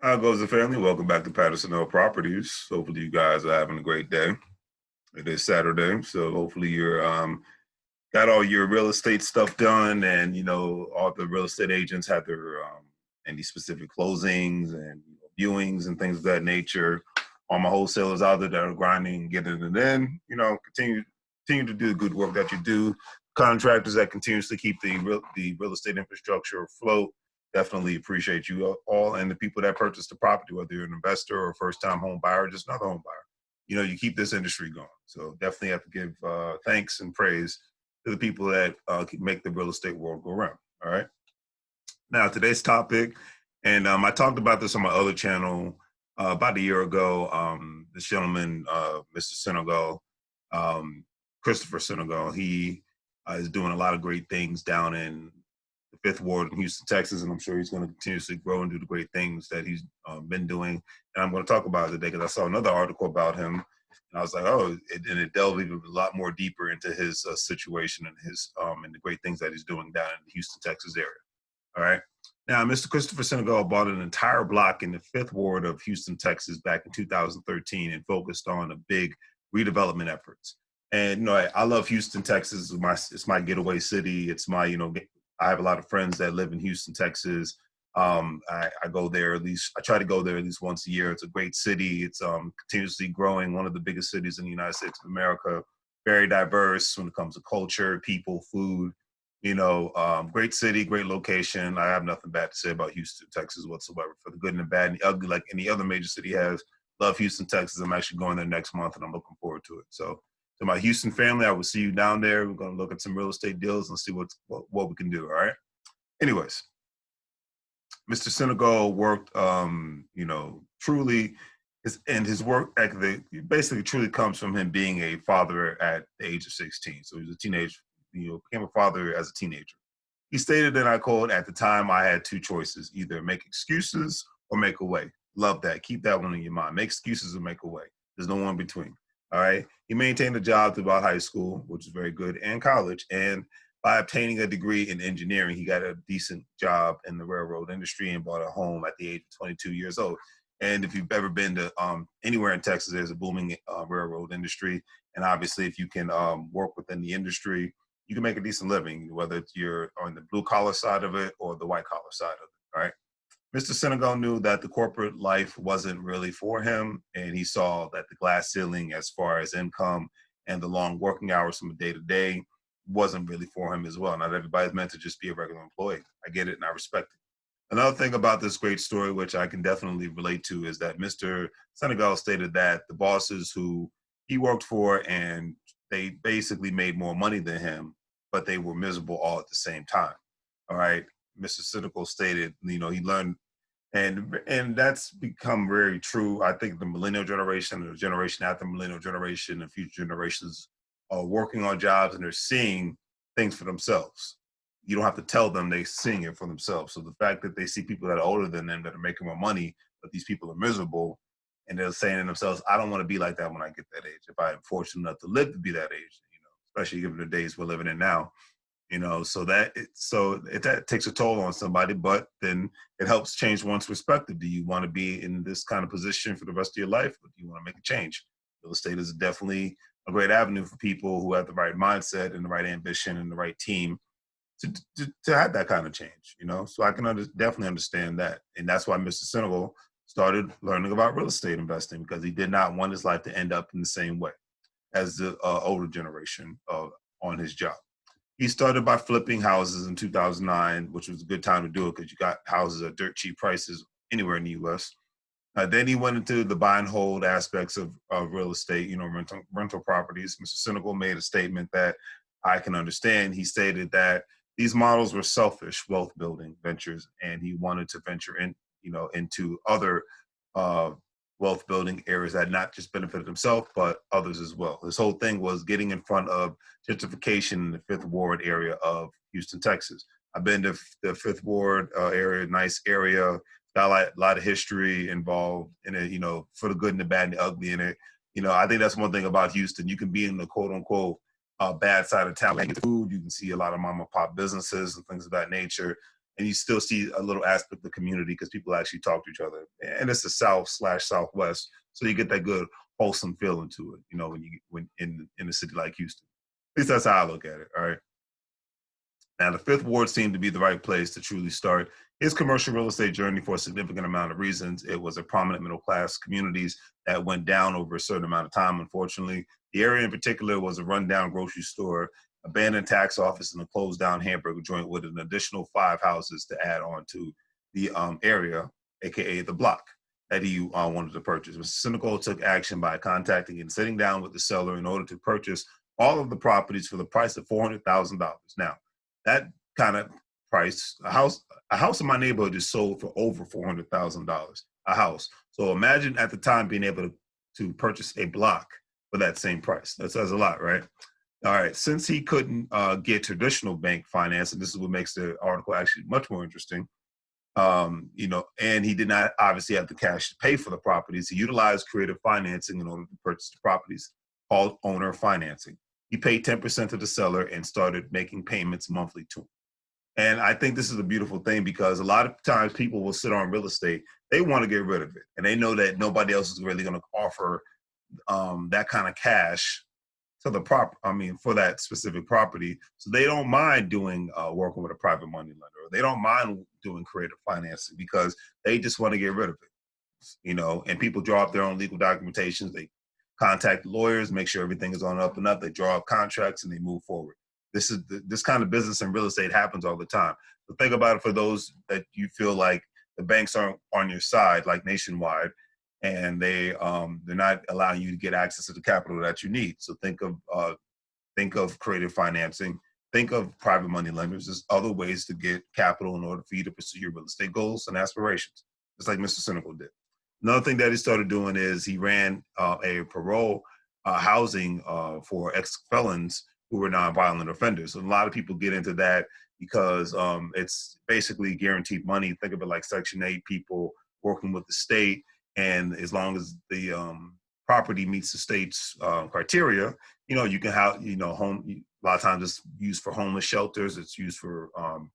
How goes the family? Welcome back to Patterson Hill Properties. Hopefully, you guys are having a great day. It is Saturday, so hopefully you're got all your real estate stuff done, and all the real estate agents have their any specific closings and viewings and things of that nature. All my wholesalers out there that are grinding and getting it in, continue to do the good work that you do. Contractors that continuously keep the real estate infrastructure afloat. Definitely appreciate you all, and the people that purchase the property, whether you're an investor or a first-time home buyer, or just another home buyer. You keep this industry going. So definitely have to give thanks and praise to the people that make the real estate world go round. All right. Now, today's topic, and I talked about this on my other channel about a year ago. This gentleman, Mr. Senegal, um, Christopher Senegal, he is doing a lot of great things down in the Fifth Ward in Houston, Texas, and I'm sure he's going to continuously grow and do the great things that he's been doing. And I'm going to talk about it today because I saw another article about him, and I was like, oh, and it delved even a lot more deeper into his situation and his and the great things that he's doing down in the Houston, Texas area. All right. Now, Mr. Christopher Senegal bought an entire block in the Fifth Ward of Houston, Texas, back in 2013, and focused on a big redevelopment efforts. And I love Houston, Texas. It's my getaway city. It's my I have a lot of friends that live in Houston, Texas. I go there at least. I try to go there at least once a year. It's a great city. It's continuously growing. One of the biggest cities in the United States of America. Very diverse when it comes to culture, people, food. Great city, great location. I have nothing bad to say about Houston, Texas whatsoever. For the good and the bad and the ugly, like any other major city has. Love Houston, Texas. I'm actually going there next month, and I'm looking forward to it. So, to my Houston family, I will see you down there. We're going to look at some real estate deals and see what we can do. All right. Anyways, Mr. Senegal worked, truly, his work ethic basically truly comes from him being a father at the age of 16. So he was a teenage, became a father as a teenager. He stated, and I quote, "At the time, I had two choices: either make excuses or make a way." Love that. Keep that one in your mind. Make excuses or make a way. There's no one between. All right. He maintained a job throughout high school, which is very good, and college. And by obtaining a degree in engineering, he got a decent job in the railroad industry and bought a home at the age of 22 years old. And if you've ever been to anywhere in Texas, there's a booming railroad industry. And obviously, if you can work within the industry, you can make a decent living, whether you're on the blue collar side of it or the white collar side of it. All right. Mr. Senegal knew that the corporate life wasn't really for him, and he saw that the glass ceiling, as far as income and the long working hours from day to day, wasn't really for him as well. Not everybody's meant to just be a regular employee. I get it and I respect it. Another thing about this great story, which I can definitely relate to, is that Mr. Senegal stated that the bosses who he worked for, and they basically made more money than him, but they were miserable all at the same time. All right. Mr. Senegal stated, he learned, and that's become very true. I think the millennial generation, the generation after millennial generation, and future generations are working on jobs and they're seeing things for themselves. You don't have to tell them; they're seeing it for themselves. So the fact that they see people that are older than them that are making more money, but these people are miserable, and they're saying to themselves, "I don't want to be like that when I get that age. If I'm fortunate enough to live to be that age, especially given the days we're living in now." That takes a toll on somebody, but then it helps change one's perspective. Do you want to be in this kind of position for the rest of your life, or do you want to make a change? Real estate is definitely a great avenue for people who have the right mindset and the right ambition and the right team to have that kind of change. So I can definitely understand that, and that's why Mr. Senegal started learning about real estate investing, because he did not want his life to end up in the same way as the older generation on his job. He started by flipping houses in 2009, which was a good time to do it because you got houses at dirt cheap prices anywhere in the U.S. Then he went into the buy and hold aspects of real estate, rental properties. Mr. Senegal made a statement that I can understand. He stated that these models were selfish wealth building ventures, and he wanted to venture into other uh, wealth building areas that not just benefited himself, but others as well. His whole thing was getting in front of gentrification in the Fifth Ward area of Houston, Texas. I've been to the Fifth Ward area, nice area, got a lot of history involved in it, for the good and the bad and the ugly in it. I think that's one thing about Houston. You can be in the quote unquote bad side of town. You can get food, you can see a lot of mom and pop businesses and things of that nature. and you still see a little aspect of community because people actually talk to each other. And it's the South/Southwest, so you get that good wholesome feeling to it. When in a city like Houston. At least that's how I look at it. All right. Now, the Fifth Ward seemed to be the right place to truly start his commercial real estate journey for a significant amount of reasons. It was a prominent middle class communities that went down over a certain amount of time, unfortunately. The area in particular was a rundown grocery store, abandoned tax office, and a closed down hamburger joint with an additional 5 houses to add on to the area, aka the block that he wanted to purchase. Mr. Senegal took action by contacting and sitting down with the seller in order to purchase all of the properties for the price of $400,000. Now, that kind of price, a house in my neighborhood is sold for over $400,000 a house. So imagine at the time being able to purchase a block for that same price. That says a lot, right? All right. Since he couldn't get traditional bank finance, and this is what makes the article actually much more interesting, and he did not obviously have the cash to pay for the properties. He utilized creative financing in order to purchase the properties, called owner financing. He paid 10% to the seller and started making payments monthly to him. And I think this is a beautiful thing because a lot of times people will sit on real estate, they want to get rid of it. And they know that nobody else is really going to offer that kind of cash to the for that specific property. So they don't mind doing working with a private money lender. Or they don't mind doing creative financing because they just want to get rid of it. And people draw up their own legal documentations. They contact lawyers, make sure everything is on up and up. They draw up contracts and they move forward. This kind of business in real estate happens all the time. But think about it for those that you feel like the banks aren't on your side, like Nationwide, and they're not allowing you to get access to the capital that you need. So think of creative financing, think of private money lenders. There's other ways to get capital in order for you to pursue your real estate goals and aspirations, just like Mr. Senegal did. Another thing that he started doing is he ran a parole housing for ex-felons who were nonviolent offenders. And a lot of people get into that because it's basically guaranteed money. Think of it like Section 8 people working with the state. And as long as the property meets the state's criteria, you can have, home. A lot of times it's used for homeless shelters. It's used for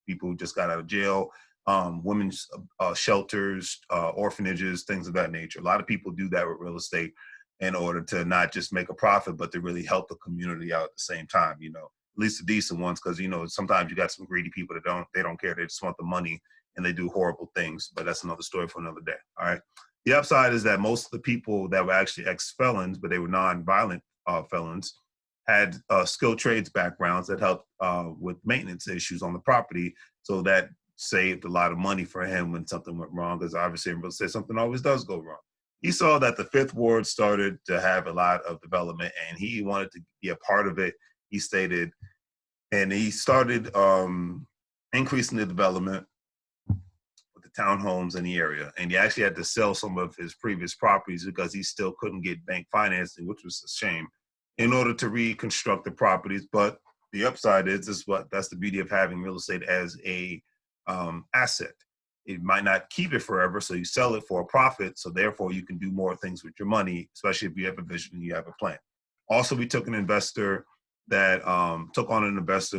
people who just got out of jail. Women's shelters, orphanages, things of that nature. A lot of people do that with real estate in order to not just make a profit, but to really help the community out at the same time, at least the decent ones, because, sometimes you got some greedy people that they don't care. They just want the money and they do horrible things, but that's another story for another day. All right. The upside is that most of the people that were actually ex-felons, but they were non-violent felons, had skilled trades backgrounds that helped with maintenance issues on the property. So that saved a lot of money for him when something went wrong, because obviously in real estate, something always does go wrong. He saw that the Fifth Ward started to have a lot of development and he wanted to be a part of it, he stated. And he started increasing the development with the townhomes in the area. And he actually had to sell some of his previous properties because he still couldn't get bank financing, which was a shame, in order to reconstruct the properties. But the upside is that's the beauty of having real estate as a asset. It might not keep it forever, so you sell it for a profit, so therefore you can do more things with your money, especially if you have a vision and you have a plan. Also, we took on an investor,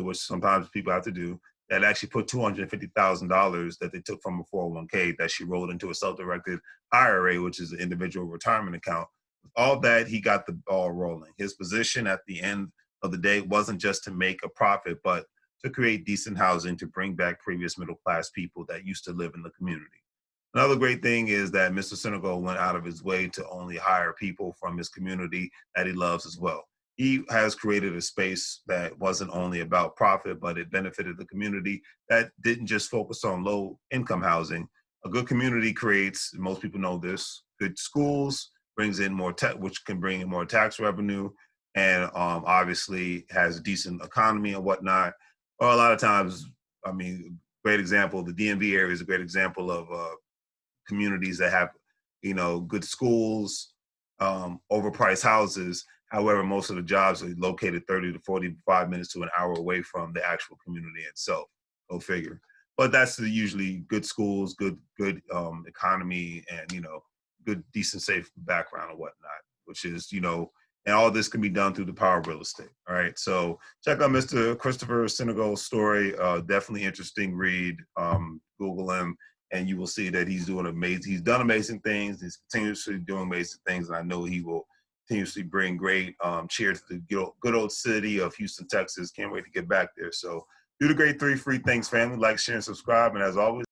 which sometimes people have to do, that actually put $250,000 that they took from a 401k that she rolled into a self-directed IRA, which is an individual retirement account. With all that, he got the ball rolling. His position at the end of the day wasn't just to make a profit, but to create decent housing to bring back previous middle-class people that used to live in the community. Another great thing is that Mr. Senegal went out of his way to only hire people from his community that he loves as well. He has created a space that wasn't only about profit, but it benefited the community that didn't just focus on low-income housing. A good community creates, most people know this, good schools, brings in more which can bring in more tax revenue, and obviously has a decent economy and whatnot. Well, a lot of times, great example, the DMV area is a great example of communities that have, good schools, overpriced houses. However, most of the jobs are located 30 to 45 minutes to an hour away from the actual community itself. Go figure. But that's usually good schools, good economy, and, good, decent, safe background and whatnot, which is, And all this can be done through the power of real estate. All right. So check out Mr. Christopher Senegal's story. Definitely interesting read. Google him and you will see that he's doing amazing. He's done amazing things. He's continuously doing amazing things. And I know he will continuously bring great cheer to the good old city of Houston, Texas. Can't wait to get back there. So do the great 3 free things, family. Like, share, and subscribe. And as always,